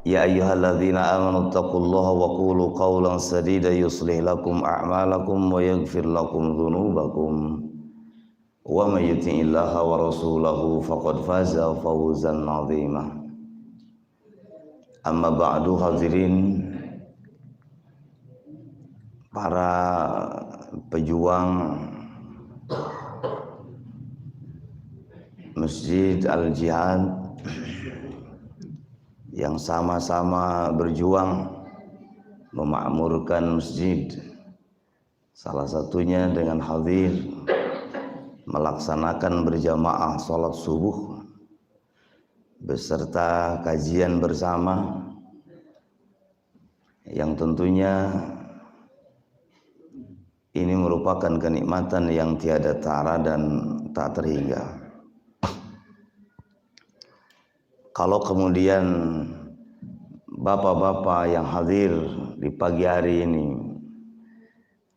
يا أيها الذين آمنوا اتقوا الله وقولوا قولا سديدا يصلح لكم أعمالكم ويغفر لكم ذنوبكم ومن يطع الله ورسوله فقد فاز فوزا عظيما. Amma ba'du, hadirin para pejuang Masjid Al-Jihad yang sama-sama berjuang memakmurkan masjid, salah satunya dengan hadir melaksanakan berjamaah sholat subuh beserta kajian bersama, yang tentunya ini merupakan kenikmatan yang tiada tara dan tak terhingga. Kalau kemudian bapak-bapak yang hadir di pagi hari ini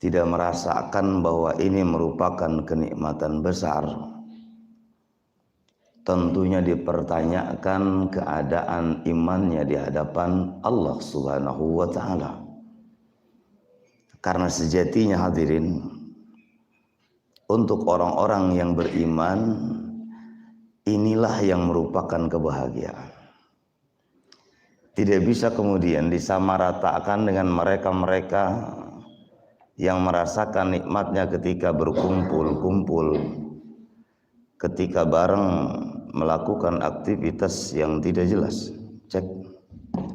tidak merasakan bahwa ini merupakan kenikmatan besar, tentunya dipertanyakan keadaan imannya di hadapan Allah Subhanahu wa Ta'ala. Karena sejatinya hadirin, untuk orang-orang yang beriman, inilah yang merupakan kebahagiaan. Tidak bisa kemudian disamaratakan dengan mereka-mereka yang merasakan nikmatnya ketika berkumpul-kumpul, ketika bareng melakukan aktivitas yang tidak jelas. Cek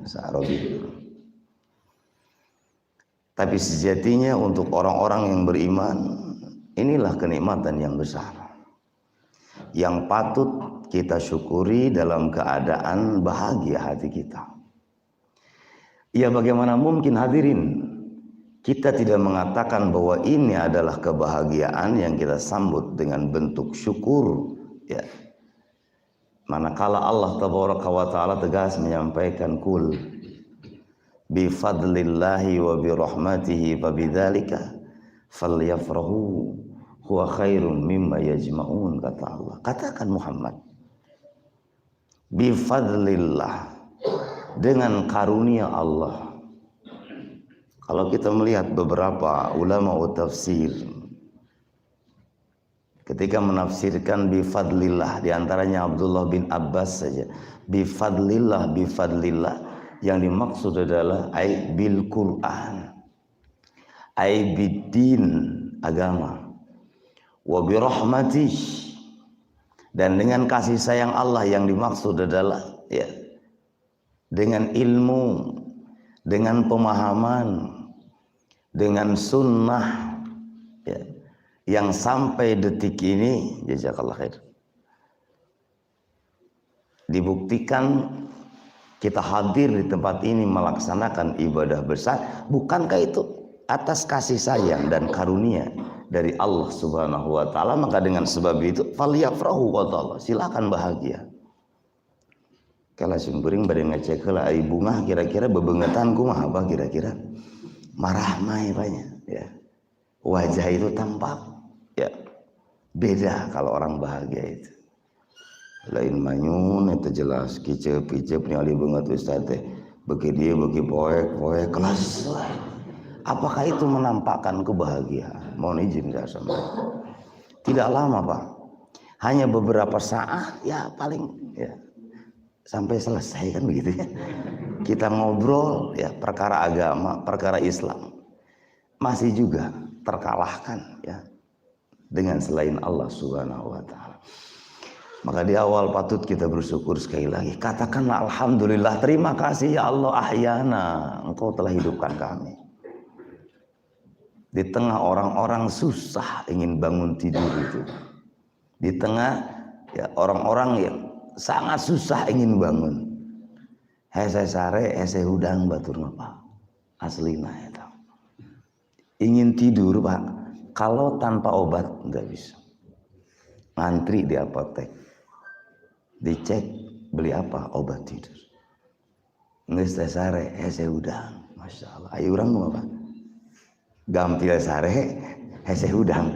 Sa'arabi. Tapi sejatinya untuk orang-orang yang beriman, inilah kenikmatan yang besar yang patut kita syukuri dalam keadaan bahagia hati kita. Ya, bagaimana mungkin hadirin kita tidak mengatakan bahwa ini adalah kebahagiaan yang kita sambut dengan bentuk syukur, ya. Manakala Allah Tabaraka wa Ta'ala tegas menyampaikan kul bi fadlillahi wa bi rahmatihi fa bidzalika falyafrahu huwa khairum mimma yajma'un, kata Allah. Katakan Muhammad, bi fadlillah, dengan karunia Allah. Kalau kita melihat beberapa ulama tafsir ketika menafsirkan bi fadlillah, diantaranya Abdullah bin Abbas saja, bi fadlillah, yang dimaksud adalah ay bil Quran, ay bidin, agama, wa bi rahmatih, dan dengan kasih sayang Allah yang dimaksud adalah, ya, dengan ilmu, dengan pemahaman, dengan sunnah, ya, yang sampai detik ini jazakallah khair dibuktikan kita hadir di tempat ini melaksanakan ibadah besar. Bukankah itu atas kasih sayang dan karunia dari Allah Subhanahu wa Ta'ala? Maka dengan sebab itu falyafrahu wa ta'ala, silakan bahagia. Kalau sumburing bade ngecek heula ai bunga kira-kira bebengetan kumaha apa kira-kira? Marah mai banyak, ya. Wajah itu tampak, ya. Beda kalau orang bahagia itu. Lain manyun itu jelas kicep-kicep ningali beungeut ustaz teh. Beuki dieu beuki poek kelas. Apakah itu menampakkan kebahagiaan? Mohon izin saya sampaikan. Tidak lama, Pak. Hanya beberapa saat, ya paling, ya, sampai selesai, kan begitu ya. Kita ngobrol, ya, perkara agama, perkara Islam, masih juga terkalahkan, ya, dengan selain Allah Subhanahu wa Ta'ala. Maka di awal patut kita bersyukur sekali lagi. Katakanlah alhamdulillah, terima kasih ya Allah, ahyana, Engkau telah hidupkan kami. Di tengah orang-orang susah ingin bangun tidur itu, di tengah, ya, orang-orang yang sangat susah ingin bangun, hese sare hese hudang batur ngapa aslina eta. Ingin tidur, Pak, kalau tanpa obat nggak bisa. Ngantri di apotek, dicek beli apa, obat tidur. Geus teh sare hese hudang, masya Allah. Ayo urang nu apa? Gampil sare hese hudang.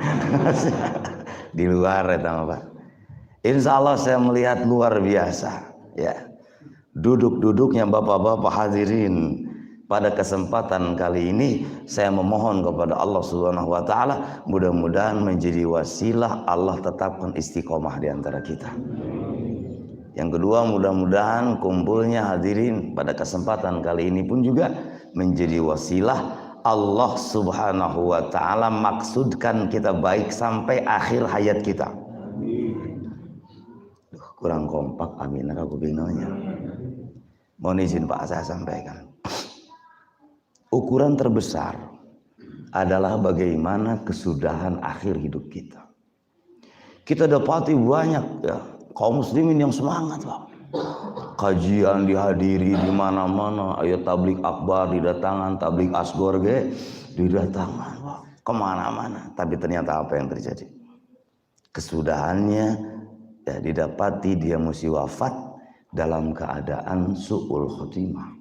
Di luar eta mah, Pak. Insya Allah saya melihat luar biasa, ya. duduk-duduknya bapak-bapak hadirin. Pada kesempatan kali ini saya memohon kepada Allah Subhanahu wa taala mudah-mudahan menjadi wasilah Allah tetapkan istiqomah di antara kita. Yang kedua, mudah-mudahan kumpulnya hadirin pada kesempatan kali ini pun juga menjadi wasilah Allah Subhanahu wa taala maksudkan kita baik sampai akhir hayat kita. Kurang kompak, amin aku bingungnya. Mohon izin Pak saya sampaikan. Ukuran terbesar adalah bagaimana kesudahan akhir hidup kita. Kita dapati banyak ya kaum muslimin yang semangat Pak. Kajian dihadiri di mana-mana, ayat tablik akbar didatangan, tablik asgor didatangan Pak. Kemana-mana. Tapi ternyata apa yang terjadi? Kesudahannya ya didapati dia mesti wafat dalam keadaan su'ul khotimah.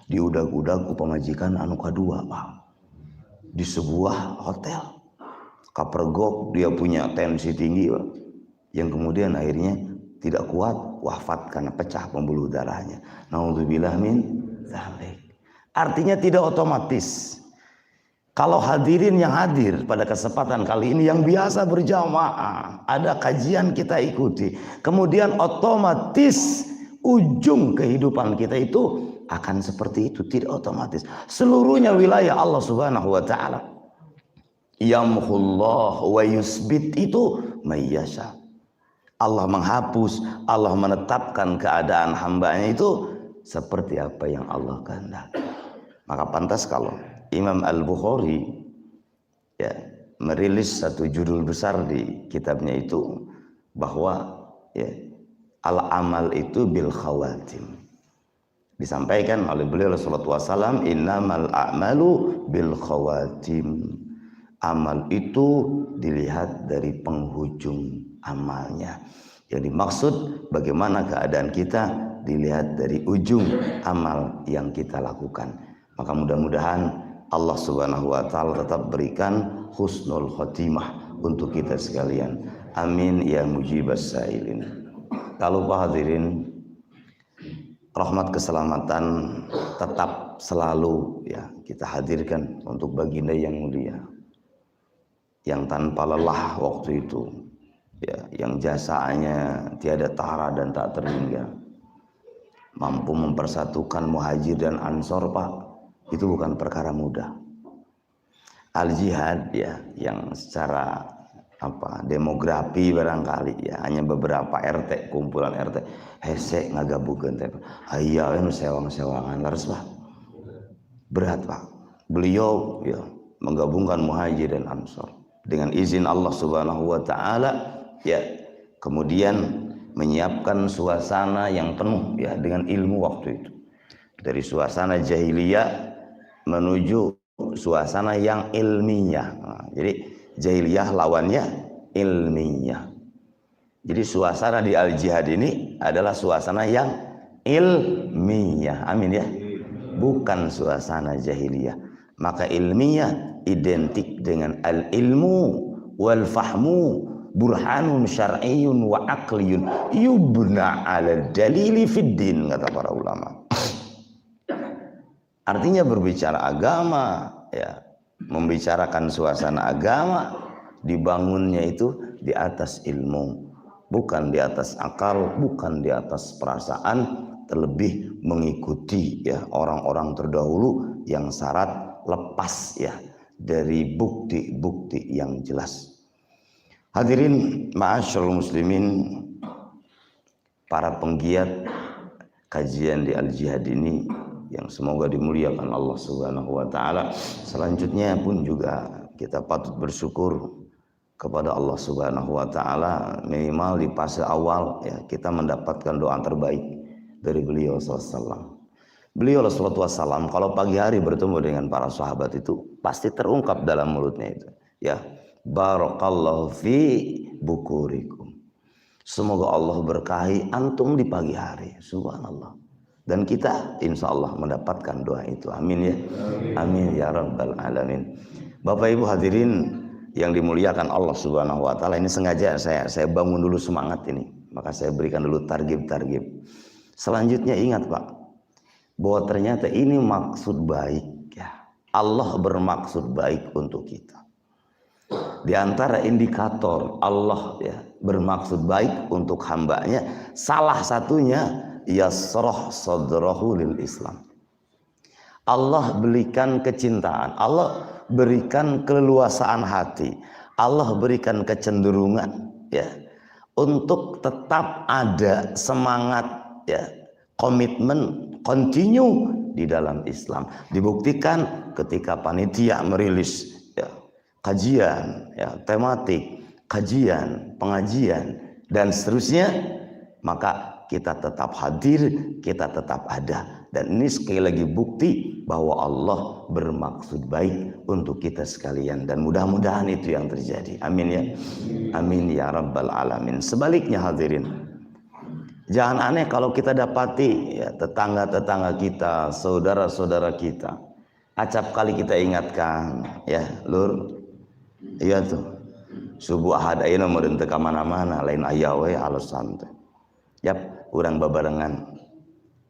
Diudag-udag ku pemajikan anu kadua Pak, di sebuah hotel kapergok, dia punya tensi tinggi Pak, yang kemudian akhirnya tidak kuat wafat karena pecah pembuluh darahnya. Naudzubillah min dzalik. Artinya tidak otomatis. Kalau hadirin yang hadir pada kesempatan kali ini yang biasa berjamaah, ada kajian kita ikuti, kemudian otomatis ujung kehidupan kita itu akan seperti itu, tidak otomatis. Seluruhnya wilayah Allah Subhanahu wa taala. Yamhullah wa yusbit itu mayyasha. Allah menghapus, Allah menetapkan keadaan hambanya itu seperti apa yang Allah kehendaki. Maka pantas kalau Imam Al-Bukhari ya merilis satu judul besar di kitabnya itu bahwa ya al-amal itu bil khawatim. Disampaikan oleh beliau sallallahu alaihi wasallam, innamal a'malu bil khawatim. Amal itu dilihat dari penghujung amalnya. Yang dimaksud bagaimana keadaan kita dilihat dari ujung amal yang kita lakukan. Maka mudah-mudahan Allah Subhanahu wa taala tetap berikan husnul khotimah untuk kita sekalian. Amin ya mujibas sailin. Kalau hadirin, rahmat keselamatan tetap selalu ya kita hadirkan untuk baginda yang mulia, yang tanpa lelah waktu itu ya, yang jasanya tiada tara dan tak terhingga, mampu mempersatukan muhajir dan ansor Pak, itu bukan perkara mudah. Al-jihad ya yang secara demografi barangkali ya hanya beberapa RT, kumpulan RT hese ngagabukeun teh aya anu sewang-sewangan laras Pak, berat Pak. Beliau ya menggabungkan muhajir dan ansor dengan izin Allah Subhanahu wa taala ya, kemudian menyiapkan suasana yang penuh ya dengan ilmu waktu itu, dari suasana jahiliyah menuju suasana yang ilmiah. Jadi jahiliyah lawannya ilmiah. Jadi suasana di al-jihad ini adalah suasana yang ilmiah. Amin ya. Bukan suasana jahiliyah. Maka ilmiah identik dengan al-ilmu wal fahmu burhanun syar'iyyun wa aqliyun yubna 'ala dalili fid din, kata para ulama. Artinya berbicara agama ya, membicarakan suasana agama dibangunnya itu di atas ilmu, bukan di atas akal, bukan di atas perasaan, terlebih mengikuti ya orang-orang terdahulu yang syarat lepas ya dari bukti-bukti yang jelas. Hadirin ma'asyiral muslimin, para penggiat kajian di Al-Jihad ini yang semoga dimuliakan Allah Subhanahu wa taala. Selanjutnya pun juga kita patut bersyukur kepada Allah Subhanahu wa taala, minimal di fase awal ya kita mendapatkan doa terbaik dari beliau SAW. Beliau SAW kalau pagi hari bertemu dengan para sahabat itu pasti terungkap dalam mulutnya itu ya, barakallahu fi bukurikum. Semoga Allah berkahi antum di pagi hari. Subhanallah. Dan kita insya Allah mendapatkan doa itu. Amin ya. Amin ya rabbal alamin. Bapak Ibu hadirin yang dimuliakan Allah Subhanahu wa taala, ini sengaja saya bangun dulu semangat ini. Maka saya berikan dulu targib. Selanjutnya ingat Pak, bahwa ternyata ini maksud baik ya. Allah bermaksud baik untuk kita. Di antara indikator Allah ya bermaksud baik untuk hambanya, salah satunya yasrah sadrahu lil Islam. Allah berikan kecintaan, Allah berikan keleluasaan hati, Allah berikan kecenderungan ya untuk tetap ada semangat ya, komitmen continue di dalam Islam. Dibuktikan ketika panitia merilis ya, kajian ya, tematik, kajian, pengajian dan seterusnya, maka kita tetap hadir, kita tetap ada. Dan ini sekali lagi bukti bahwa Allah bermaksud baik untuk kita sekalian. Dan mudah-mudahan itu yang terjadi. Amin ya. Amin ya rabbal alamin. Sebaliknya hadirin, jangan aneh kalau kita dapati ya, tetangga-tetangga kita, saudara-saudara kita, acap kali kita ingatkan ya, lur, iya tuh, subuh ahad ayeuna meureun teu ka mana-mana, lain aya we alasan teh. Yap, urang babarengan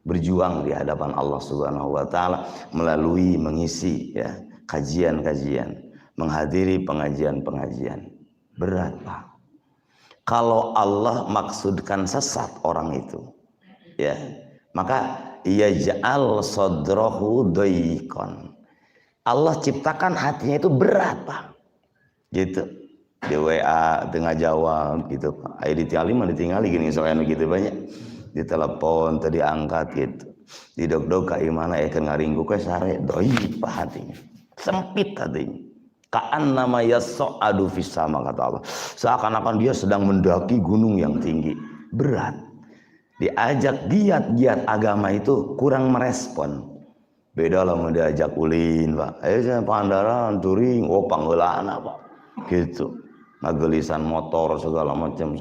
berjuang di hadapan Allah Subhanahu wa taala melalui mengisi ya kajian-kajian, menghadiri pengajian-pengajian. Berat, Pak. Kalau Allah maksudkan sesat orang itu, ya, maka yaj'al sadrahu dayqan. Allah ciptakan hatinya itu berat, Pak. Gitu. Di WA tengah jawab gitu, Pak. Ayo ditinggali gini soalnya gitu banyak. Di telepon tadi angkat gitu, di dog kai mana ya kan ngaringgu ke sare doi Pak hatinya sempit hatinya, kaan nama yas'adu fis sama kata Allah, seakan-akan dia sedang mendaki gunung yang tinggi, berat. Diajak giat-giat agama itu kurang merespon. Beda lah mau diajak ulin Pak, ayo pandaran touring, oh panggeulaan Pak gitu, ngagelisan motor segala macam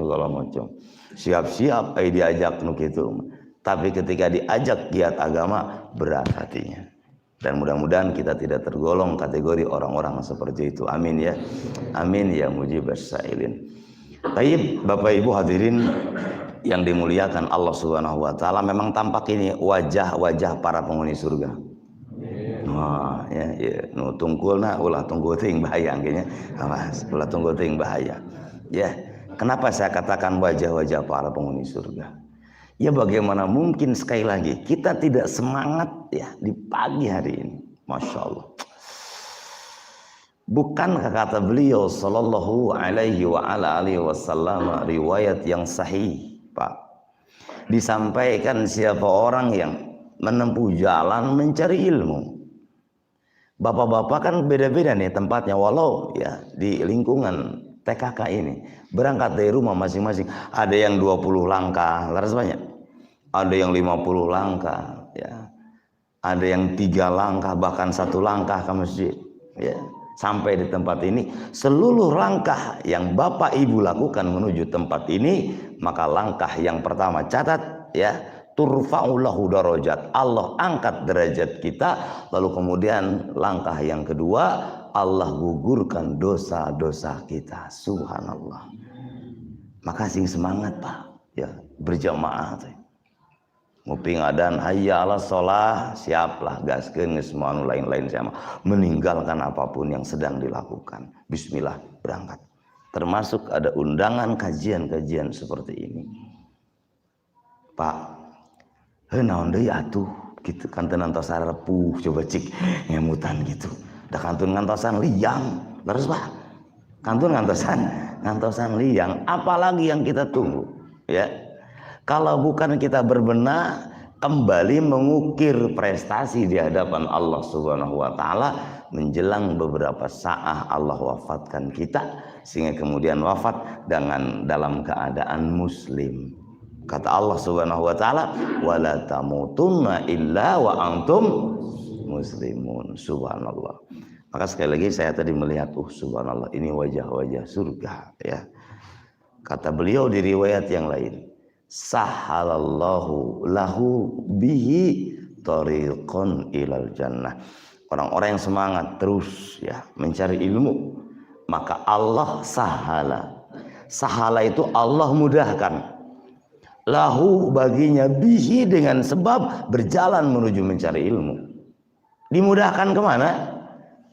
siap-siap diajak nu kitu. Tapi ketika diajak giat agama berat hatinya. Dan mudah-mudahan kita tidak tergolong kategori orang-orang seperti itu. Amin ya. Amin ya mujibas sa'ilin. Baik, Bapak Ibu hadirin yang dimuliakan Allah Subhanahu wa taala, memang tampak ini wajah-wajah para penghuni surga. Wah, ya, nu tungkulna ulah tunggul teuing bahaya kayaknya. Awas, ulah tunggul teuing bahaya. Ya. Kenapa saya katakan wajah-wajah para penghuni surga? Ya bagaimana mungkin sekali lagi kita tidak semangat ya di pagi hari ini. Masya Allah. Bukankah kata beliau sallallahu alaihi wa ala alihi wasallam riwayat yang sahih, Pak? Disampaikan siapa orang yang menempuh jalan mencari ilmu. Bapak-bapak kan beda-beda nih tempatnya, walau ya di lingkungan TKK ini berangkat dari rumah masing-masing, ada yang 20 langkah laras banyak, ada yang 50 langkah ya, ada yang 3 langkah bahkan 1 langkah ke masjid ya. Sampai di tempat ini, seluruh langkah yang Bapak Ibu lakukan menuju tempat ini, maka langkah yang pertama catat ya, turfa'u lahu darajat, Allah angkat derajat kita. Lalu kemudian langkah yang kedua, Allah gugurkan dosa-dosa kita. Subhanallah. Maka sing semangat Pak ya, berjamaah teh. Nguping adan hayya ala sholah, siaplah gaskeun geus moal lain-lain sama, meninggalkan apapun yang sedang dilakukan. Bismillah berangkat. Termasuk ada undangan kajian-kajian seperti ini. Pak, naon deui atuh gitu kan teu nantos sarepuh coba cik ngemutan gitu. Da kantun ngantosan liang, terus Pak. Kantun ngantosan liang, apalagi yang kita tunggu ya. Kalau bukan kita berbenah kembali mengukir prestasi di hadapan Allah Subhanahu wa taala menjelang beberapa saat Allah wafatkan kita, sehingga kemudian wafat dengan dalam keadaan muslim. Kata Allah Subhanahu wa taala, wala tamutunna illa wa antum muslimun. Subhanallah. Maka sekali lagi saya tadi melihat subhanallah, ini wajah-wajah surga ya. Kata beliau di riwayat yang lain, sahalallahu lahu bihi tariqan ilal jannah. Orang-orang yang semangat terus ya mencari ilmu, maka Allah sahala. Sahala itu Allah mudahkan. lahu baginya bihi dengan sebab berjalan menuju mencari ilmu. Dimudahkan kemana?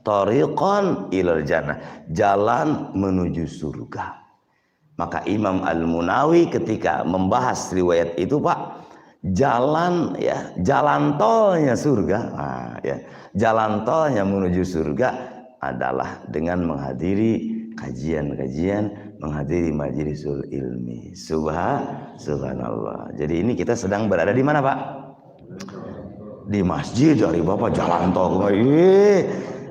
Tariqan ilal jannah, jalan menuju surga. Maka Imam Al-Munawi ketika membahas riwayat itu, Pak, jalan ya, jalan tolnya surga, jalan tolnya menuju surga adalah dengan menghadiri kajian-kajian, menghadiri majlisul ilmi. Subhanallah. Jadi ini kita sedang berada di mana, Pak? Di masjid. Dari Bapak jalan tol.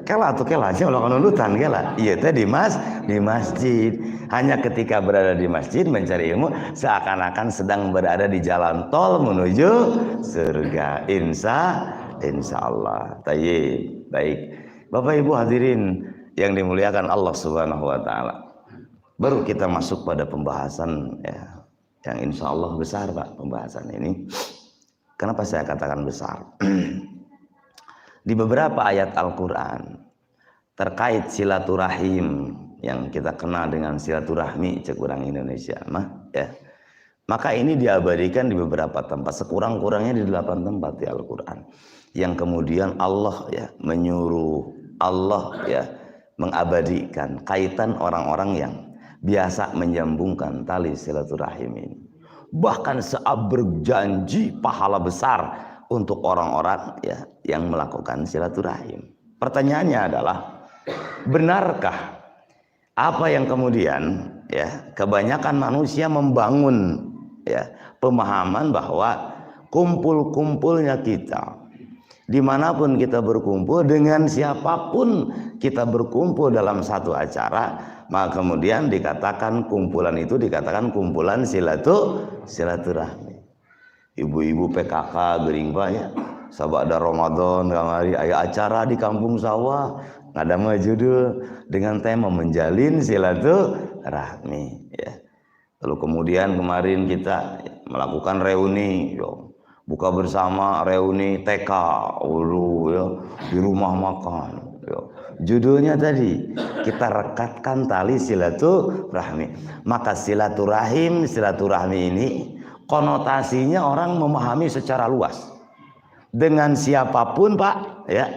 Kela tuh kela aja ulah nunutan kela. Iya teh di masjid. Hanya ketika berada di masjid mencari ilmu seakan-akan sedang berada di jalan tol menuju surga. Insya Allah. Baik. Bapak Ibu hadirin yang dimuliakan Allah Subhanahu wa taala. Baru kita masuk pada pembahasan ya, yang insya Allah besar, Pak, pembahasan ini. Kenapa saya katakan besar? Di beberapa ayat Al-Quran terkait silaturahim yang kita kenal dengan silaturahmi cek orang Indonesia maka ini diabadikan di beberapa tempat, sekurang-kurangnya di 8 tempat di Al-Quran, yang kemudian Allah ya menyuruh, Allah ya mengabadikan kaitan orang-orang yang biasa menyambungkan tali silaturahim ini, bahkan saat berjanji pahala besar untuk orang-orang ya yang melakukan silaturahim. Pertanyaannya adalah, benarkah apa yang kemudian ya kebanyakan manusia membangun ya pemahaman bahwa kumpul-kumpulnya kita, dimanapun kita berkumpul, dengan siapapun kita berkumpul dalam satu acara, maka kemudian dikatakan kumpulan itu dikatakan kumpulan silaturahmi. Ibu-ibu PKK gering banyak sabada Ramadan kamari aya acara di kampung sawah ngadama judul dengan tema menjalin silaturahmi ya. Lalu kemudian kemarin kita melakukan reuni buka bersama, reuni TK di rumah makan judulnya tadi kita rekatkan tali silaturahmi. Maka silaturahmi ini konotasinya orang memahami secara luas, dengan siapapun, Pak ya,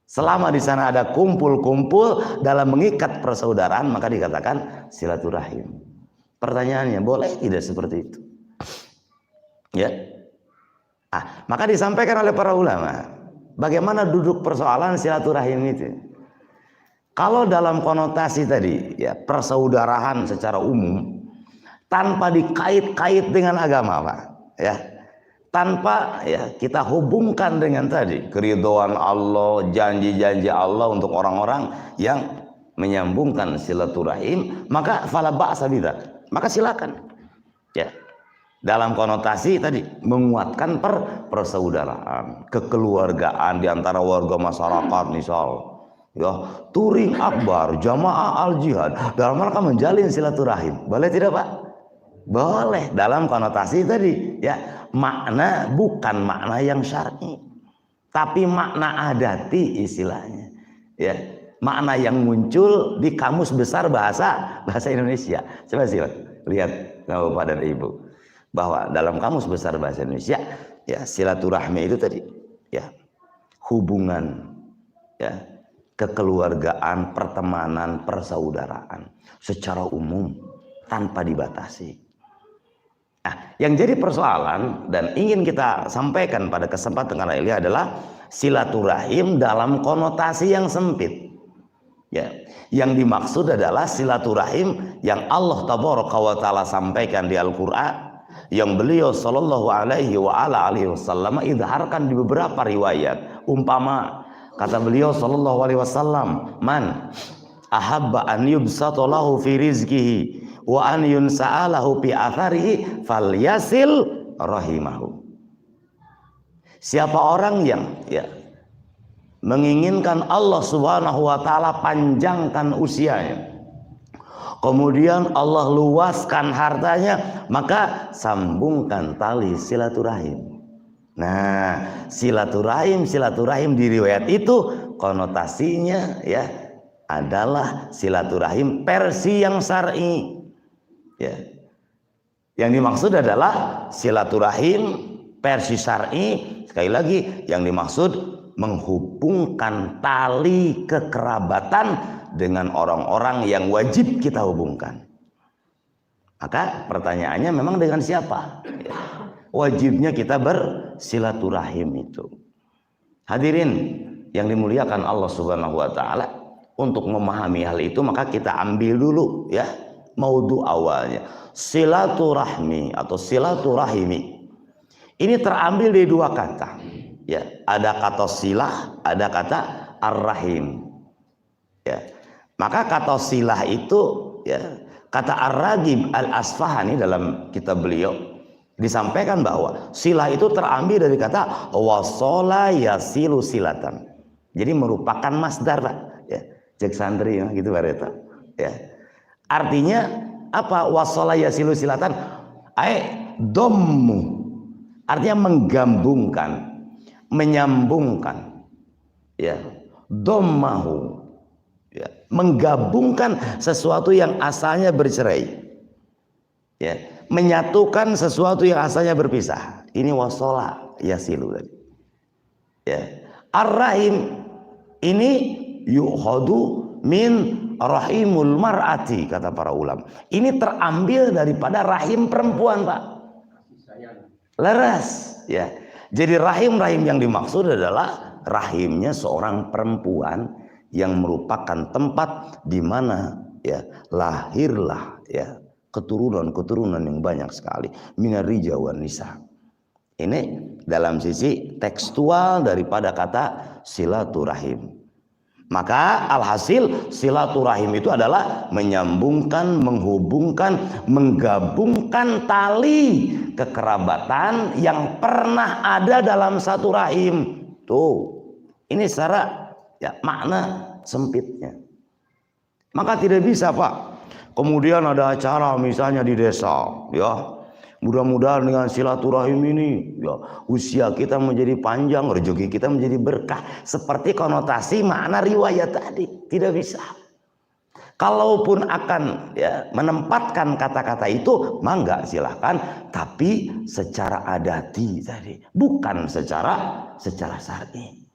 selama di sana ada kumpul-kumpul dalam mengikat persaudaraan maka dikatakan silaturahim. Pertanyaannya, boleh tidak seperti itu ya? Maka disampaikan oleh para ulama bagaimana duduk persoalan silaturahim itu. Kalau dalam konotasi tadi ya, persaudaraan secara umum tanpa dikait-kait dengan agama, Pak ya, tanpa ya kita hubungkan dengan tadi keridhaan Allah, janji-janji Allah untuk orang-orang yang menyambungkan silaturahim, maka fala ba'sa bidzalik, maka silakan ya, dalam konotasi tadi menguatkan persaudaraan, kekeluargaan di antara warga masyarakat, misal ya touring akbar, jamaah al jihad dalam rangka menjalin silaturahim, boleh tidak, Pak? Boleh, dalam konotasi tadi ya, makna bukan makna yang syar'i, tapi makna adati istilahnya ya, makna yang muncul di kamus besar bahasa Indonesia. Coba sih lihat Bapak dan Ibu bahwa dalam kamus besar bahasa Indonesia ya, silaturahmi itu tadi ya, hubungan ya, kekeluargaan, pertemanan, persaudaraan secara umum tanpa dibatasi. Yang jadi persoalan dan ingin kita sampaikan pada kesempatan kali ini adalah silaturahim dalam konotasi yang sempit. Ya, yang dimaksud adalah silaturahim yang Allah Tabaraka wa Ta'ala sampaikan di Al-Quran, yang beliau Shallallahu Alaihi Wasallam idharkan di beberapa riwayat. Umpama kata beliau Shallallahu Alaihi Wasallam, man ahabba an yubsata lahu fi rizqihi wa an yunsa'alahu fi atharihi falyasil rahimahu. Siapa orang yang ya menginginkan Allah Subhanahu wa taala panjangkan usianya, kemudian Allah luaskan hartanya, maka sambungkan tali silaturahim. Nah, silaturahim di riwayat itu konotasinya ya adalah silaturahim versi yang syar'i. Ya. Yang dimaksud adalah silaturahim versi syar'i. Sekali lagi, yang dimaksud menghubungkan tali kekerabatan dengan orang-orang yang wajib kita hubungkan. Maka pertanyaannya memang dengan siapa? Wajibnya kita bersilaturahim itu. Hadirin yang dimuliakan Allah Subhanahu wa taala, untuk memahami hal itu maka kita ambil dulu ya maudhu awalnya. Silaturahmi atau silaturahimi ini terambil dari dua kata. Ya, ada kata silah, ada kata ar-rahim. Ya. Maka kata silah itu ya, kata Ar-Raghib Al-Asfahani dalam kitab beliau disampaikan bahwa silah itu terambil dari kata wasala yasilu silatan. Jadi merupakan masdar lah, ya. Cek santri ya, gitu bareta. Ya. Artinya apa? Wasala yasilu silatan dommu. Artinya menggabungkan, menyambungkan. Ya. Dommahu. Ya. Menggabungkan sesuatu yang asalnya bercerai. Ya. Menyatukan sesuatu yang asalnya berpisah. Ini wasala yasilu tadi. Ya. Ar-Rahim ini yukhadu min rahimul mar'ati, kata para ulama. Ini terambil daripada rahim perempuan, Pak. Leras, ya. Jadi rahim yang dimaksud adalah rahimnya seorang perempuan yang merupakan tempat di mana ya lahirlah ya keturunan yang banyak sekali minar rijal wan nisa. Ini dalam sisi tekstual daripada kata silaturahim. Maka alhasil silaturahim itu adalah menyambungkan, menghubungkan, menggabungkan tali kekerabatan yang pernah ada dalam satu rahim. Tuh, ini secara ya makna sempitnya. Maka tidak bisa, Pak. Kemudian ada acara misalnya di desa, ya. Mudah-mudahan dengan silaturahim ini ya usia kita menjadi panjang, rezeki kita menjadi berkah, seperti konotasi makna riwayat tadi. Tidak bisa. Kalaupun akan ya menempatkan kata-kata itu, mangga silahkan, tapi secara adati tadi, bukan secara syar'i.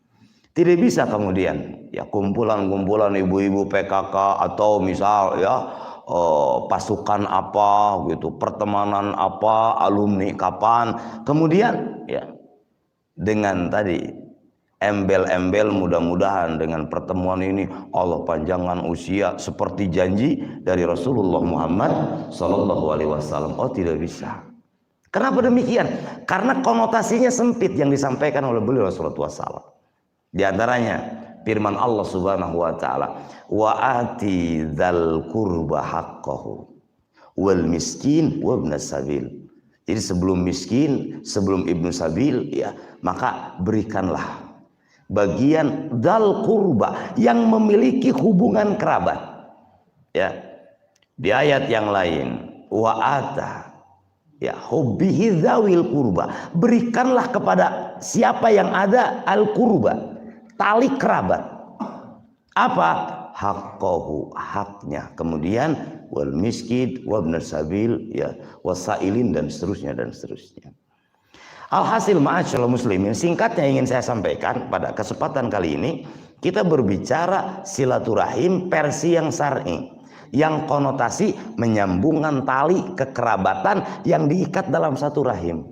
Tidak bisa kemudian ya kumpulan-kumpulan ibu-ibu PKK atau misal ya pasukan apa gitu, pertemanan apa, alumni kapan, kemudian ya dengan tadi embel-embel mudah-mudahan dengan pertemuan ini Allah panjangkan usia seperti janji dari Rasulullah Muhammad Sallallahu Alaihi Wasallam. Oh, tidak bisa. Kenapa demikian? Karena konotasinya sempit yang disampaikan oleh beliau Rasulullah SAW. Di antaranya firman Allah Subhanahu wa taala, wa ati dzal qurba haqqahu wal miskin wa ibnas sabil. Jadi sebelum miskin, sebelum ibnu sabil ya, maka berikanlah bagian dzal qurba yang memiliki hubungan kerabat. Ya. Di ayat yang lain, wa ata ya hubbihi dzawil qurba, berikanlah kepada siapa yang ada al qurba, tali kerabat. Apa? Haqqahu, haknya. Kemudian wal miskin wa ibnas sabil ya wasailin dan seterusnya. Alhasil ma'asyiral muslimin, singkatnya ingin saya sampaikan pada kesempatan kali ini, kita berbicara silaturahim versi yang syar'i, yang konotasi menyambungkan tali kekerabatan yang diikat dalam satu rahim.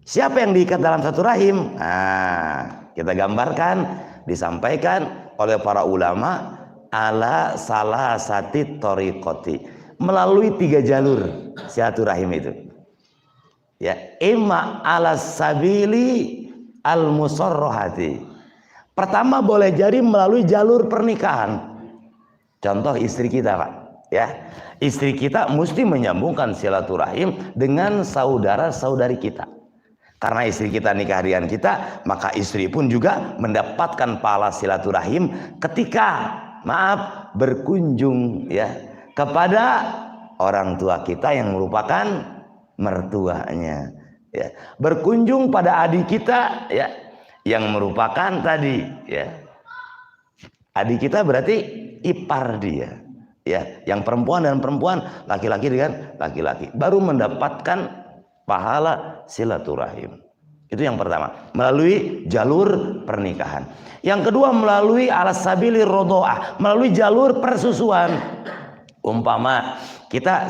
Siapa yang diikat dalam satu rahim? Nah, kita gambarkan, disampaikan oleh para ulama ala salasati thariqati, melalui 3 jalur silaturahim itu. Ya, imma ala sabili al musarrahati. Pertama boleh jadi melalui jalur pernikahan. Contoh istri kita, Pak, ya. Istri kita mesti menyambungkan silaturahim dengan saudara-saudari kita. Karena istri kita nikah dengan kita, maka istri pun juga mendapatkan pahala silaturahim ketika berkunjung ya kepada orang tua kita yang merupakan mertuanya, ya. Berkunjung pada adik kita ya yang merupakan tadi ya. Adik kita berarti ipar dia. Ya, yang perempuan dan perempuan, laki-laki dengan laki-laki, baru mendapatkan pahala silaturahim. Itu yang pertama, melalui jalur pernikahan. Yang kedua, melalui alas sabili rodoah, melalui jalur persusuan. Umpama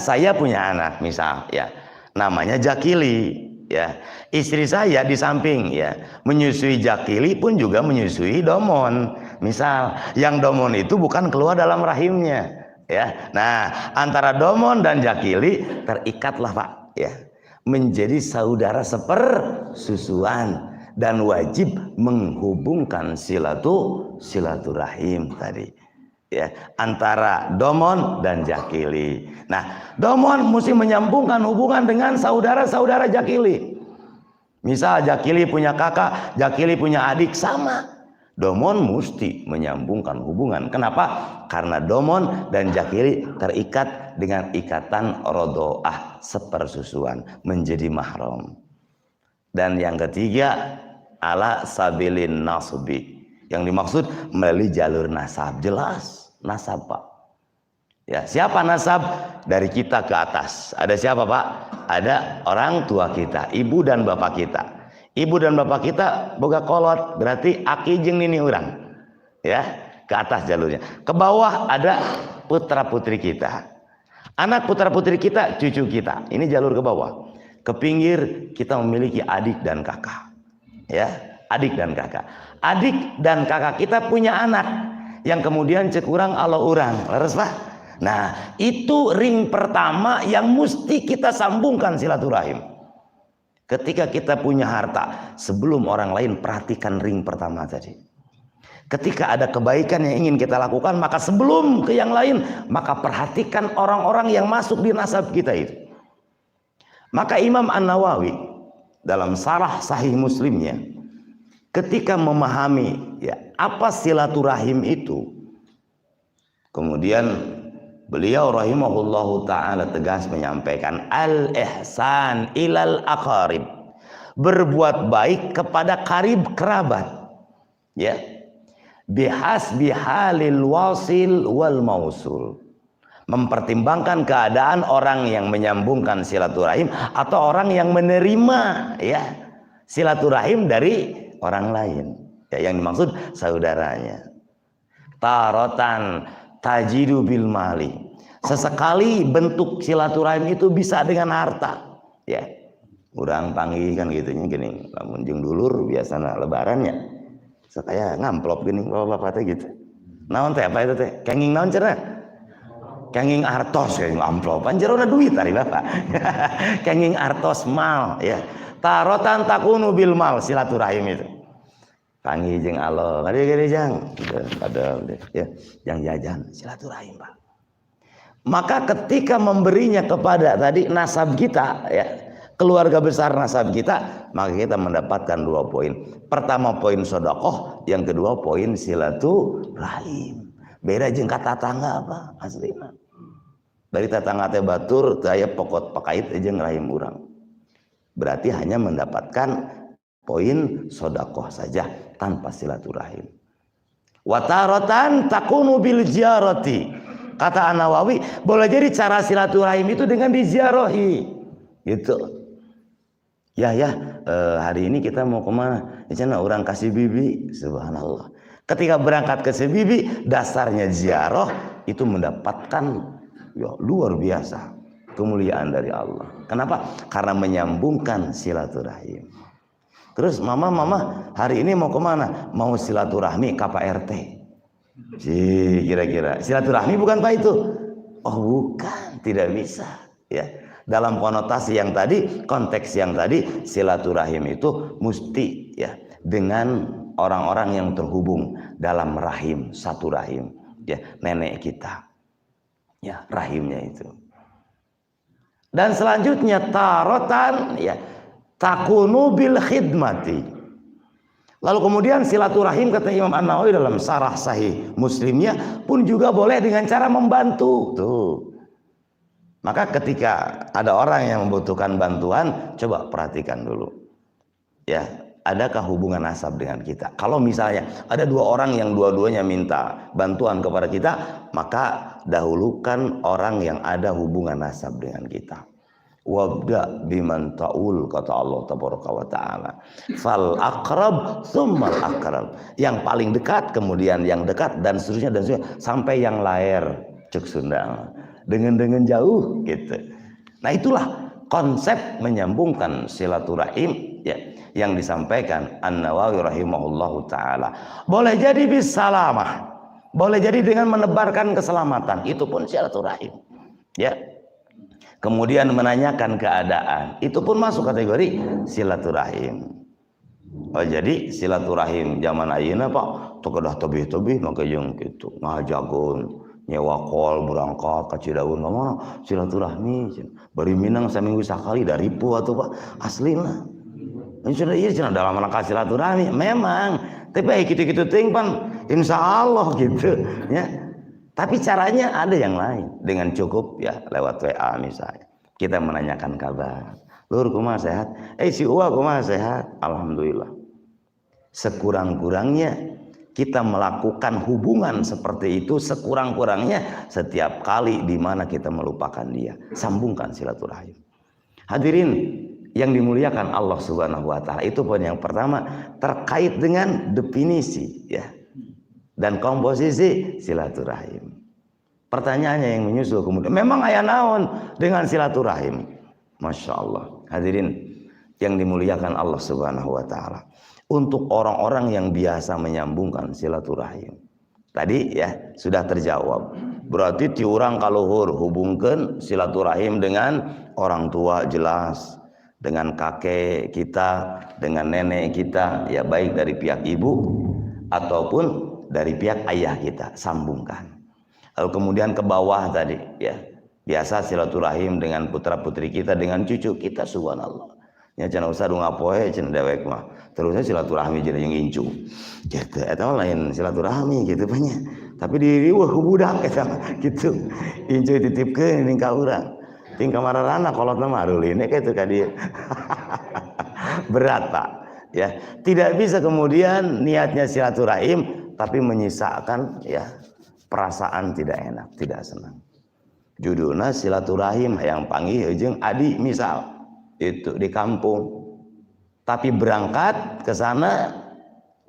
saya punya anak misal ya, namanya Jakili ya. Istri saya di samping ya menyusui Jakili pun juga menyusui Domon. Misal yang Domon itu bukan keluar dalam rahimnya ya. Nah, antara Domon dan Jakili terikatlah Pak ya, menjadi saudara sepersusuan dan wajib menghubungkan silaturahim tadi ya, antara Domon dan Jakili. Nah, Domon mesti menyambungkan hubungan dengan saudara-saudara Jakili. Misal Jakili punya kakak, Jakili punya adik, sama. Domon mesti menyambungkan hubungan. Kenapa? Karena Domon dan Jakili terikat dengan ikatan rodoah sepersusuan, menjadi mahram. Dan yang ketiga, ala sabilin nasbi. Yang dimaksud melalui jalur nasab. Jelas nasab Pak ya. Siapa nasab? Dari kita ke atas. Ada siapa Pak? Ada orang tua kita, ibu dan bapak kita. Ibu dan bapak kita boga kolot, berarti aki jeung nini urang ya, ke atas jalurnya. Ke bawah ada putra putri kita, anak putra putri kita, cucu kita. Ini jalur ke bawah. Ke pinggir kita memiliki adik dan kakak ya, adik dan kakak. Adik dan kakak kita punya anak yang kemudian cekurang alo urang, leres Pak. Nah, itu ring pertama yang mesti kita sambungkan silaturahim. Ketika kita punya harta, sebelum orang lain perhatikan ring pertama tadi. Ketika ada kebaikan yang ingin kita lakukan, maka sebelum ke yang lain, maka perhatikan orang-orang yang masuk di nasab kita itu. Maka Imam An-Nawawi dalam Syarah Sahih Muslimnya, ketika memahami ya apa silaturahim itu, kemudian beliau rahimahullahu ta'ala tegas menyampaikan al-ihsan ilal aqarib, berbuat baik kepada karib kerabat ya, bihasbi halil wasil wal mausul, mempertimbangkan keadaan orang yang menyambungkan silaturahim atau orang yang menerima ya silaturahim dari orang lain ya, yang dimaksud saudaranya. Tarotan tajidu bil mali, sesekali bentuk silaturahim itu bisa dengan harta ya. Urang panggih kan gitunya gini, lamun jeung dulur biasana lebarannya saya ngamplop gini bapak-bapak teh gitu. Naon teh apa itu teh? Kenging naon cenah? Kenging artos ya, amplopan jerona duit ari bapak. Kenging artos mal ya. Tarotan takunu bil mal, silaturahim itu. Panggih jeung Allah, gede jang. Ada ya, yang jajan silaturahim Pak. Maka ketika memberinya kepada tadi nasab kita ya, keluarga besar nasab kita, maka kita mendapatkan 2 poin. Pertama poin sedekah, yang kedua poin silaturahim. Beda jeung ka tatangga apa aslina. Dari tatangga teh batur teu aya pokot pakait jeung rahim urang. Berarti hanya mendapatkan poin sedekah saja tanpa silaturahim. Wa taratan takunu bil ziarati. Kata An-Nawawi, boleh jadi cara silaturahim itu dengan diziarahi. Gitu. Ya hari ini kita mau kemana? Cenah orang kasih bibi, subhanallah. Ketika berangkat ke si bibi, dasarnya ziarah itu mendapatkan ya, luar biasa kemuliaan dari Allah. Kenapa? Karena menyambungkan silaturahim. Terus mama hari ini mau kemana? Mau silaturahmi ke Pak RT. Kira-kira silaturahmi bukan Pak itu? Oh bukan, tidak bisa. Ya, dalam konotasi yang tadi, konteks yang tadi, silaturahim itu mesti ya dengan orang-orang yang terhubung dalam rahim, satu rahim. Ya, nenek kita. Ya, rahimnya itu. Dan selanjutnya tarotan ya takunu bil khidmati. Lalu kemudian silaturahim kata Imam An-Nawawi dalam Syarah Sahih Muslimnya pun juga boleh dengan cara membantu. Tuh. Maka ketika ada orang yang membutuhkan bantuan, coba perhatikan dulu. Ya, adakah hubungan nasab dengan kita? Kalau misalnya ada dua orang yang dua-duanya minta bantuan kepada kita, maka dahulukan orang yang ada hubungan nasab dengan kita. Wabda biman ta'ul, kata Allah tabaraka wa ta'ala. Fal aqrab tsummal aqrab. Yang paling dekat, kemudian yang dekat, dan seterusnya sampai yang lahir, cek Sunda. Dengan jauh gitu. Nah, itulah konsep menyambungkan silaturahim ya, yang disampaikan An-Nawawi rahimahullahu taala. Boleh jadi bisalamah, boleh jadi dengan menebarkan keselamatan, itu pun silaturahim. Ya. Kemudian menanyakan keadaan, itu pun masuk kategori silaturahim. Oh, jadi silaturahim zaman ayeuna Pak, teu kedah tebih-tebih maka jeung kitu, ngajagun nyewa kol berangkat ke Cidaun mana silaturahmi bari Minang saminggu sakali dari pu atuh Pak, aslina. Ieu cenah dalam rangka silaturahmi memang, tapi kitu-kitu teuing pan insyaallah gitu ya. Tapi caranya ada yang lain, dengan cukup ya lewat WA misalnya. Kita menanyakan kabar. Lur kumaha sehat? Si Uwa kumaha sehat? Alhamdulillah. Sekurang-kurangnya kita melakukan hubungan seperti itu, sekurang-kurangnya setiap kali di mana kita melupakan dia. Sambungkan silaturahim. Hadirin yang dimuliakan Allah Subhanahu wa taala, itu poin yang pertama terkait dengan definisi ya dan komposisi silaturahim. Pertanyaannya yang menyusul kemudian, memang aya naon dengan silaturahim? Masya Allah. Hadirin yang dimuliakan Allah Subhanahu wa taala, untuk orang-orang yang biasa menyambungkan silaturahim, tadi ya sudah terjawab. Berarti ti urang kaluhur hubungkan silaturahim dengan orang tua, jelas, dengan kakek kita, dengan nenek kita, ya baik dari pihak ibu ataupun dari pihak ayah kita, sambungkan. Lalu kemudian ke bawah tadi ya, biasa silaturahim dengan putra-putri kita, dengan cucu kita, subhanallah. Ya cenah usah ngapoe cenah dewek mah. Terusnya silaturahmi jadi yang incu. Gitu, eta lain silaturahmi gitu banyak. Tapi di riweuh ku budak eta gitu. Incu dititipkeun ning ka urang. Ting kamararana kolot mah areulina kitu ka dieu. Berat Pak. Ya, tidak bisa kemudian niatnya silaturahim tapi menyisakan ya perasaan tidak enak, tidak senang. Judulnya silaturahim yang panggil jeung adi misal itu di kampung, tapi berangkat ke sana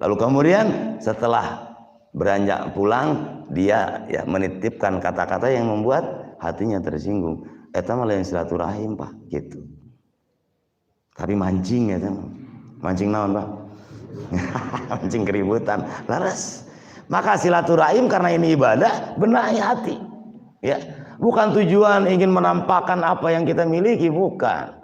lalu kemudian setelah beranjak pulang dia ya menitipkan kata-kata yang membuat hatinya tersinggung. Eta mah lain silaturahim Pak gitu. Tapi mancing eta mah. Mancing naon Pak? Mancing keributan. Laras. Maka silaturahim karena ini ibadah, benahi hati. Ya, bukan tujuan ingin menampakkan apa yang kita miliki, bukan.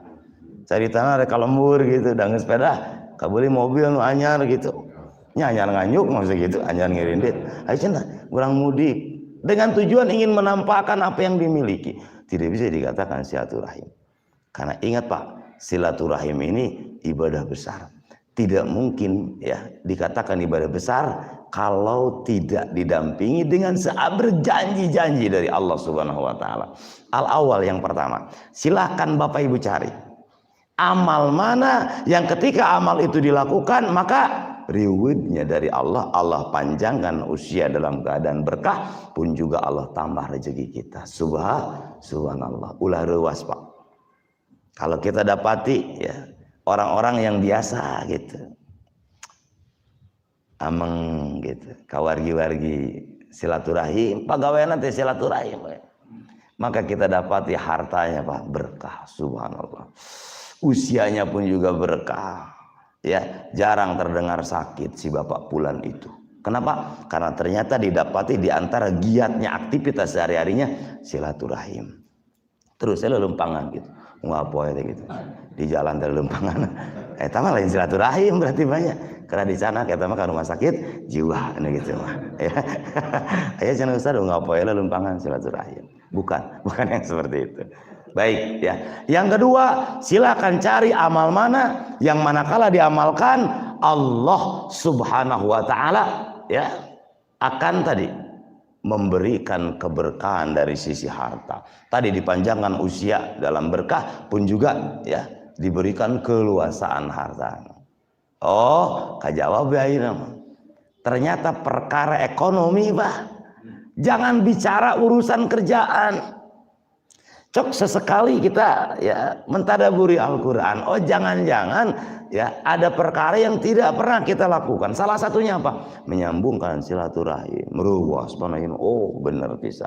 Cari tanah ada kalembur gitu, dengan sepeda, kabeli mobil nu anyar gitu. Nya anyar nganyuk maksud gitu, anyar ngirindit. Ayo cenah, urang mudik. Dengan tujuan ingin menampakkan apa yang dimiliki, tidak bisa dikatakan silaturahim. Karena ingat Pak, silaturahim ini ibadah besar. Tidak mungkin ya dikatakan ibadah besar kalau tidak didampingi dengan berjanji-janji dari Allah Subhanahu wa taala. Al-awwal yang pertama, silahkan Bapak Ibu cari amal mana yang ketika amal itu dilakukan maka rewardnya dari Allah, Allah panjangkan usia dalam keadaan berkah, pun juga Allah tambah rezeki kita. Subhanallah. Ulah reuas Pak. Kalau kita dapati ya orang-orang yang biasa gitu, ameng gitu, kawargi-wargi silaturahim, pagaweana teh silaturahim, maka kita dapati hartanya Pak berkah, subhanallah. Usianya pun juga berkah, ya jarang terdengar sakit si bapak Pulan itu. Kenapa? Karena ternyata didapati di antara giatnya aktivitas sehari-harinya silaturahim. Terus saya lempangan gitu, ngapoe gitu, di jalan dari lempangan. Eta mah lain silaturahim berarti banyak. Karena di sana kita mah ke rumah sakit jiwa gitu mah. Ya. Aya cenah ustaz ngapoe lempangan silaturahim. Bukan yang seperti itu. Baik ya. Yang kedua, silakan cari amal mana yang manakala diamalkan Allah Subhanahu wa taala ya akan tadi memberikan keberkahan dari sisi harta. Tadi dipanjangkan usia dalam berkah, pun juga ya diberikan keluasaan harta. Oh, kajawab ya ini. Ternyata perkara ekonomi, Pak. Jangan bicara urusan kerjaan. Cok sesekali kita ya mentadaburi Al-Qur'an. Oh, jangan-jangan ya ada perkara yang tidak pernah kita lakukan. Salah satunya apa? Menyambungkan silaturahim, meruas panahin. Oh, bener bisa.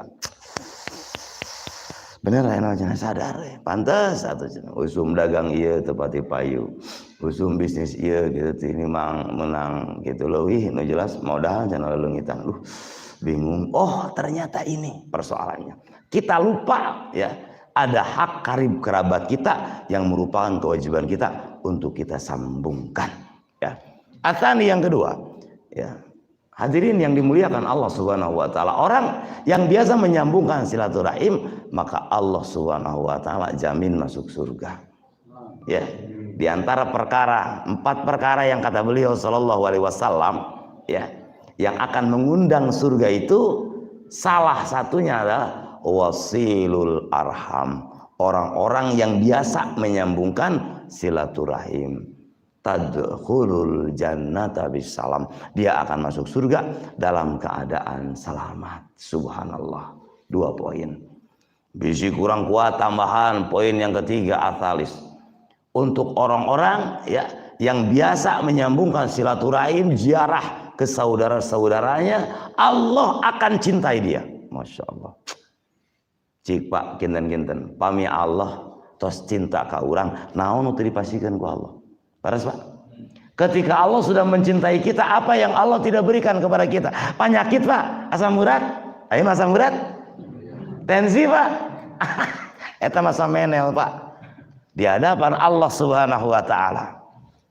Bener ya jangan sadar ya. Pantas atau usum dagang iya tepati payu. Usum bisnis iya gitu ini mang menang gitu loh. Wih, no jelas modal jangan leungitan. Bingung. Oh, ternyata ini persoalannya. Kita lupa ya. Ada hak karib kerabat kita yang merupakan kewajiban kita untuk kita sambungkan. Ya. Atsani yang kedua, ya. Hadirin yang dimuliakan Allah Subhanahu wa taala, orang yang biasa menyambungkan silaturahim, maka Allah Subhanahu wa taala jamin masuk surga. Ya. Di antara perkara, 4 perkara yang kata beliau sallallahu alaihi wasallam, ya, yang akan mengundang surga itu salah satunya adalah wasilul arham, orang-orang yang biasa menyambungkan silaturahim. Tadkhulul jannata bisalam, dia akan masuk surga dalam keadaan selamat. Subhanallah. 2 poin. Bisi kurang kuat tambahan poin yang ketiga atalis. Untuk orang-orang ya yang biasa menyambungkan silaturahim, ziarah ke saudara-saudaranya, Allah akan cintai dia. Masya Allah. Cik Pak kinten-kinten pami Allah tos cinta ka urang naon nu dipasikeun ku Allah. Paras Pak. Ketika Allah sudah mencintai kita, apa yang Allah tidak berikan kepada kita? Penyakit Pak, asam urat. Ayo asam urat. Tensi Pak. Eta masa menel Pak. Di hadapan Allah Subhanahu wa taala.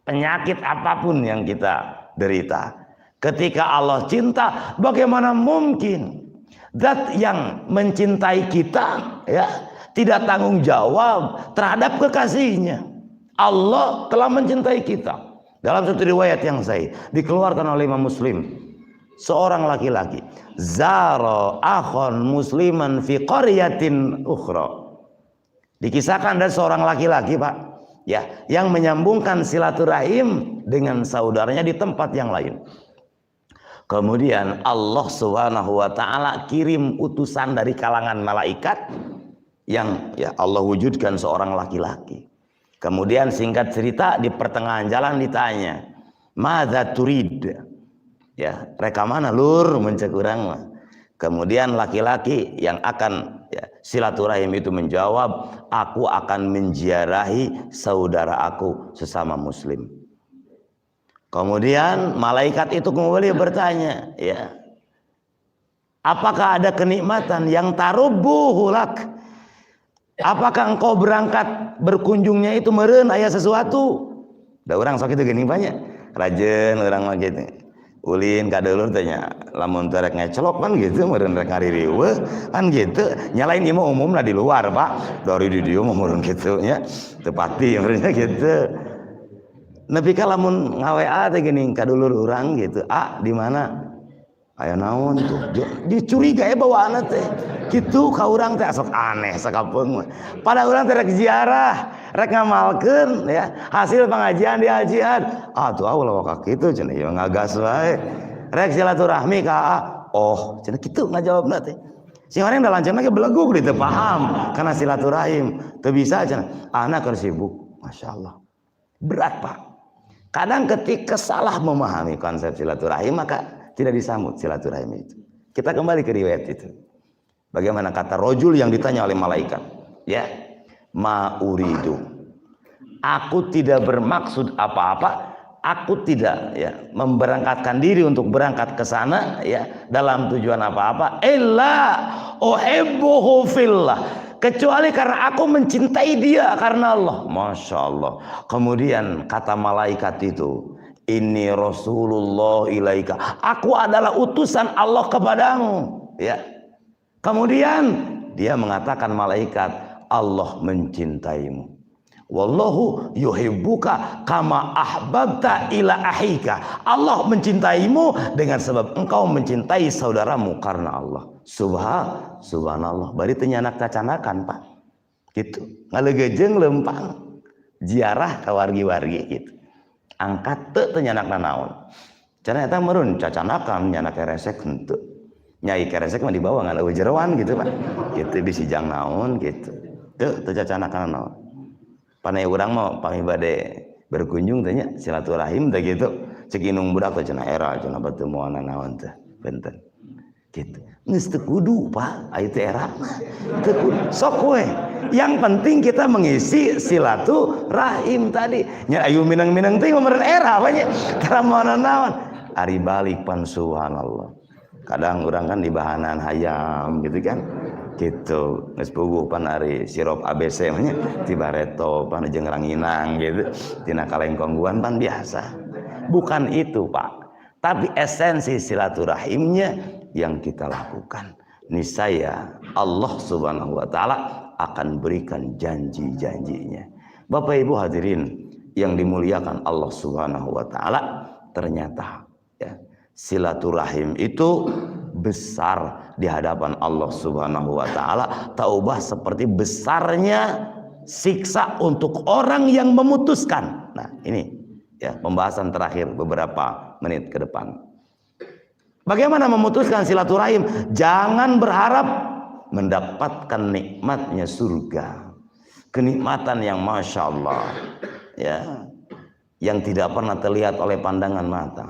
Penyakit apapun yang kita derita, ketika Allah cinta, bagaimana mungkin zat yang mencintai kita ya tidak tanggung jawab terhadap kekasihnya? Allah telah mencintai kita. Dalam satu riwayat yang sahih dikeluarkan oleh Imam Muslim, seorang laki-laki zara akhon musliman fi qaryatin ukhra. Dikisahkan ada seorang laki-laki Pak ya yang menyambungkan silaturahim dengan saudaranya di tempat yang lain. Kemudian Allah Subhanahu wa taala kirim utusan dari kalangan malaikat yang ya Allah wujudkan seorang laki-laki. Kemudian singkat cerita di pertengahan jalan ditanya, "Madza turid?" Ya, reka mana lur mencek urang mah. Kemudian laki-laki yang akan ya, silaturahim itu menjawab, "Aku akan menziarahi saudara aku sesama muslim." Kemudian malaikat itu kembali bertanya, ya, apakah ada kenikmatan yang tarubuhu lak? Apakah engkau berangkat berkunjungnya itu meureun aya sesuatu? Da urang sok kitu geuning banyak. Rajeun urang mah gitu. Ulin ka deulur tanya, lamun teu rek ngecelok kan gitu meureun rek ngaririweuh kan gitu. Nyalain ieu mah umumna di luar, Pak. Dari di dieu mah meureun kitu nya. Teu pati meureunnya gitu. Nepi ka lamun ngaWA teh geuning ka dulur urang gitu. Ah, di mana? Aya naon tuh? Dicurigai bawaana teh. Kitu ka urang teh sok aneh sakapeung mah. Pada urang teh rek ziarah, rek ngamalkeun ya, hasil pengajian di hajian. Ah, tuh Allah ka kitu cenah ieu ngagas wae. Rek silaturahmi ka oh, cenah kitu ngajawabna teh. Si orang da lanceng ge belegug di teu paham kana silaturahim. Teu bisa cenah. Ana keur sibuk. Masyaallah. Berat, Pak. Kadang ketika salah memahami konsep silaturahim maka tidak disambut silaturahim itu. Kita kembali ke riwayat itu. Bagaimana kata rojul yang ditanya oleh malaikat? Ya, ma uridu. Aku tidak bermaksud apa-apa. Aku tidak ya memberangkatkan diri untuk berangkat ke sana ya dalam tujuan apa-apa. Illa uhibbuhu fillah. Kecuali karena aku mencintai dia karena Allah. Masya Allah. Kemudian kata malaikat itu, ini Rasulullah ilaika. Aku adalah utusan Allah kepadamu. Ya. Kemudian dia mengatakan malaikat, Allah mencintaimu. Wallahu yuhibbuka kama ahbabta ila ahika. Allah mencintaimu dengan sebab engkau mencintai saudaramu karena Allah. Subhanallah. Bari teu nyanak cacanakan, Pak. Gitu. Ngalegejeung lempang. Ziarah ka wargi-wargi gitu. angkat teu nyanakna naon. Cara eta meureun cacanakan nyanak keresek henteu. Nyai keresek mah dibawa ngan eueuh jeroan gitu Pak. Kitu bisijang naon gitu. Teu cacanakan naon. Panai urang mah pami bade berkunjung teh nya silaturahim teh gitu. Cek inung budak teh cenah era cenah batu moana naon teh. Benten. Gitu. Geus teu kudu Pak, aya teh era. Teu kudu. Sok we. Yang penting kita mengisi silaturahim tadi. Nya ayu minang-minang teh meureun era we nya. Tara moana naon. Ari balik pan subhanallah. Kadang orang kan di bahanan hayam gitu kan. Gitu. Geus puguh pan ari sirup ABC mah nya tibareto pan jeung ranginang gitu. Tina kalengkongguan pan biasa. Bukan itu Pak. Tapi esensi silaturahimnya yang kita lakukan. Niscaya Allah Subhanahu wa taala akan berikan janji-janjinya. Bapak Ibu hadirin yang dimuliakan Allah Subhanahu wa taala, ternyata ya, silaturahim itu besar di hadapan Allah Subhanahu wa taala, taubah seperti besarnya siksa untuk orang yang memutuskan. Nah, ini ya pembahasan terakhir beberapa menit ke depan. Bagaimana memutuskan silaturahim? Jangan berharap mendapatkan nikmatnya surga, kenikmatan yang masya Allah, ya, yang tidak pernah terlihat oleh pandangan mata,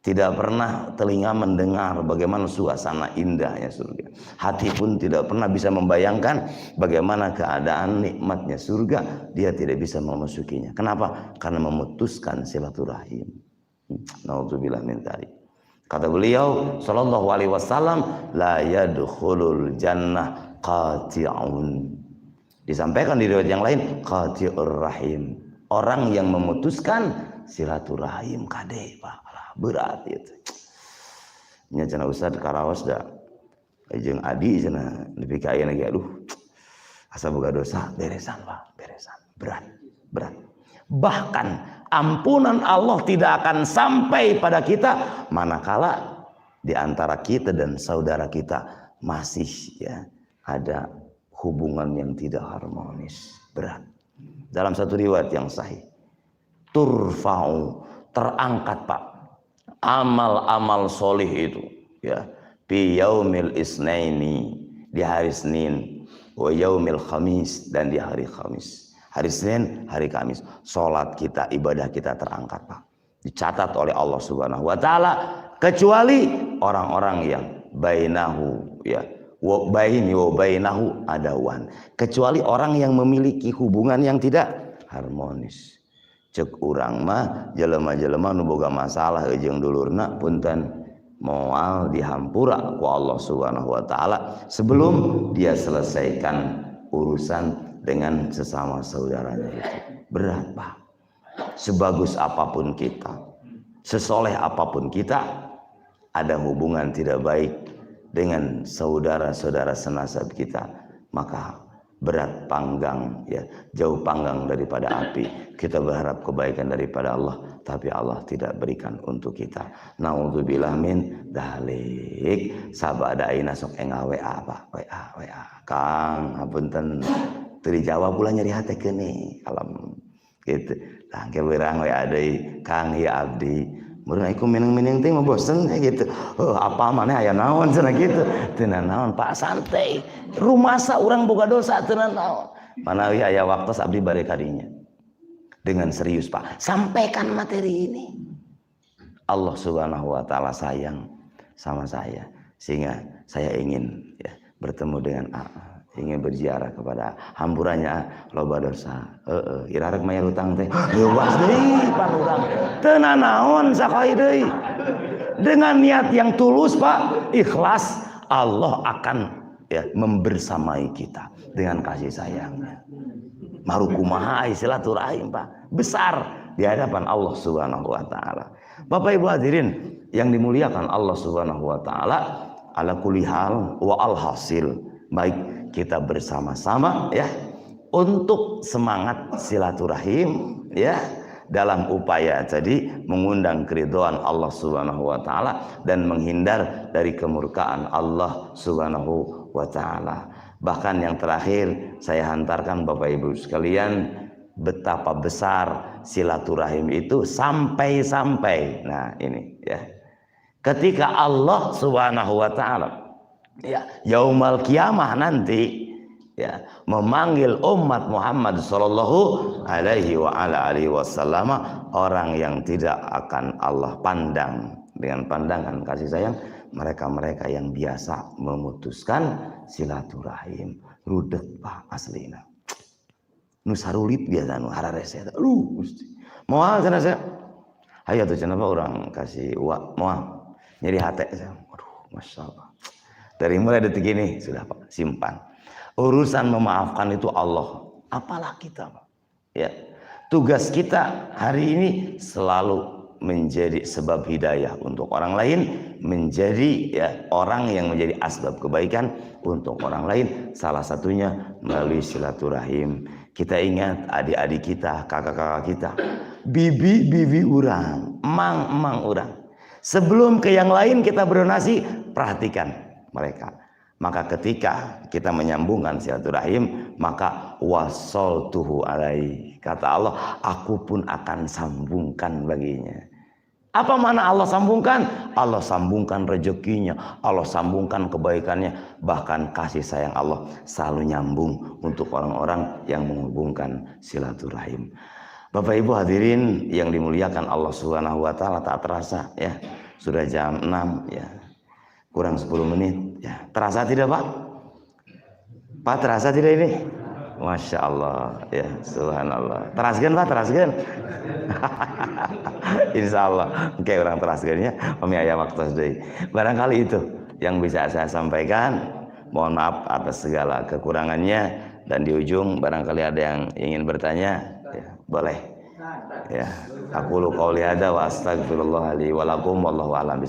tidak pernah telinga mendengar bagaimana suasana indahnya surga. Hati pun tidak pernah bisa membayangkan bagaimana keadaan nikmatnya surga. Dia tidak bisa memasukinya. Kenapa? Karena memutuskan silaturahim. Naudzubillah min dzalik. Kata beliau sallallahu alaihi wasallam, la yadkhulul jannah qati'un. Disampaikan di riwayat yang lain, qati'ur rahim. Orang yang memutuskan silaturahim kade Pak. Berat itu. Nya cenah ustad karaos da. Jeung Adi cenah nepi ka aya lagi aduh. Asa boga dosa beresan Pak, beresan. Berat. Bahkan ampunan Allah tidak akan sampai pada kita manakala di antara kita dan saudara kita masih ya ada hubungan yang tidak harmonis. Berat. Dalam satu riwayat yang sahih, turfa'u, terangkat Pak, amal-amal solih itu ya fi yaumil isnaini, di hari Senin, wa yaumil khamis, dan di hari Khamis. Hari Senin, hari Kamis, sholat kita, ibadah kita terangkat Pak, dicatat oleh Allah Subhanahu wa taala, kecuali orang-orang yang bainahu ya wa baini wa bainahu adawan, kecuali orang yang memiliki hubungan yang tidak harmonis. Cek urang mah jelema-jelema nu boga masalah jeung dulurna punten moal dihampura ku Allah Subhanahu wa taala sebelum dia selesaikan urusan dengan sesama saudaranya itu. Berat Pak. Sebagus apapun kita, sesoleh apapun kita, ada hubungan tidak baik dengan saudara-saudara senasab kita, maka berat panggang ya, jauh panggang daripada api. Kita berharap kebaikan daripada Allah, tapi Allah tidak berikan untuk kita. Naudzubillah min dzalik. Sabada ayeuna sok enga WA Pak, WA. Kang, hapunten teu dijawab pula nyari hate keuni. Alam gitu. Tah ke urang WA deui, Kang ieu abdi. Mun aku mineng-mineng teh mah bosen gitu. Oh, apa maneh aya naon cenah gitu. Teu naon Pak, santai. Rumasa urang boga dosa teu naon. Manawi aya waktu abdi bari kadinya. Dengan serius Pak, sampaikan materi ini. Allah Subhanahu wa taala sayang sama saya sehingga saya ingin ya bertemu dengan ingin berziarah kepada hamburannya loba dosa. Irarek maya utang teh leuwas deui pan urang. Teu nanaon sakai deui. Dengan niat yang tulus Pak, ikhlas, Allah akan ya membersamai kita dengan kasih sayangnya. Marukumaha silaturahim Pak, besar di hadapan Allah Subhanahu wa taala. Bapak Ibu hadirin yang dimuliakan Allah Subhanahu wa taala, ala kulli hal wa alhasil, baik kita bersama-sama ya untuk semangat silaturahim ya dalam upaya tadi mengundang keridhaan Allah Subhanahu wa taala dan menghindar dari kemurkaan Allah Subhanahu wa taala. Bahkan yang terakhir saya hantarkan Bapak Ibu sekalian betapa besar silaturahim itu sampai-sampai. Nah, ini ya. Ketika Allah Subhanahu wa taala ya yaumal kiamah nanti ya memanggil umat Muhammad sallallahu alaihi wa ala alihi wasallam, orang yang tidak akan Allah pandang dengan pandangan kasih sayang mereka-mereka yang biasa memutuskan silaturahim. Rudet Pak aslina. Nu sarulit biasa nu hararese eta. Gusti. Moal cenah saya. Hayu atuh cenah orang kasih uang moal. Nyeri hate saya. Waduh, masyaallah. Dari mulai detik ini sudah Pak simpan. Urusan memaafkan itu Allah. Apalah kita, Pak. Ya. Tugas kita hari ini selalu menjadi sebab hidayah untuk orang lain, menjadi ya orang yang menjadi asbab kebaikan untuk orang lain, salah satunya melalui silaturahim. Kita ingat adik-adik kita, kakak-kakak kita, bibi-bibi urang, emang-emang urang. Sebelum ke yang lain kita berdonasi, perhatikan mereka. Maka ketika kita menyambungkan silaturahim, maka wasoltuhu alaihi. Kata Allah, aku pun akan sambungkan baginya. Apa mana Allah sambungkan? Allah sambungkan rezekinya, Allah sambungkan kebaikannya, bahkan kasih sayang Allah selalu nyambung untuk orang-orang yang menghubungkan silaturahim. Bapak Ibu hadirin yang dimuliakan Allah Subhanahu wa taala, tak terasa ya, sudah jam 6 ya. Kurang 10 menit ya. Terasa tidak Pak? Pak terasa tidak ini? Masya Allah ya, subhanallah. Teraskan Pak, teraskan. Insya Allah oke, orang teraskannya kami ayam waktu sedih. Barangkali itu yang bisa saya sampaikan. Mohon maaf atas segala kekurangannya, dan di ujung barangkali ada yang ingin bertanya ya, boleh ya. Aku qouli hadza wa astaghfirullah li wa lakum wallahu a'lam.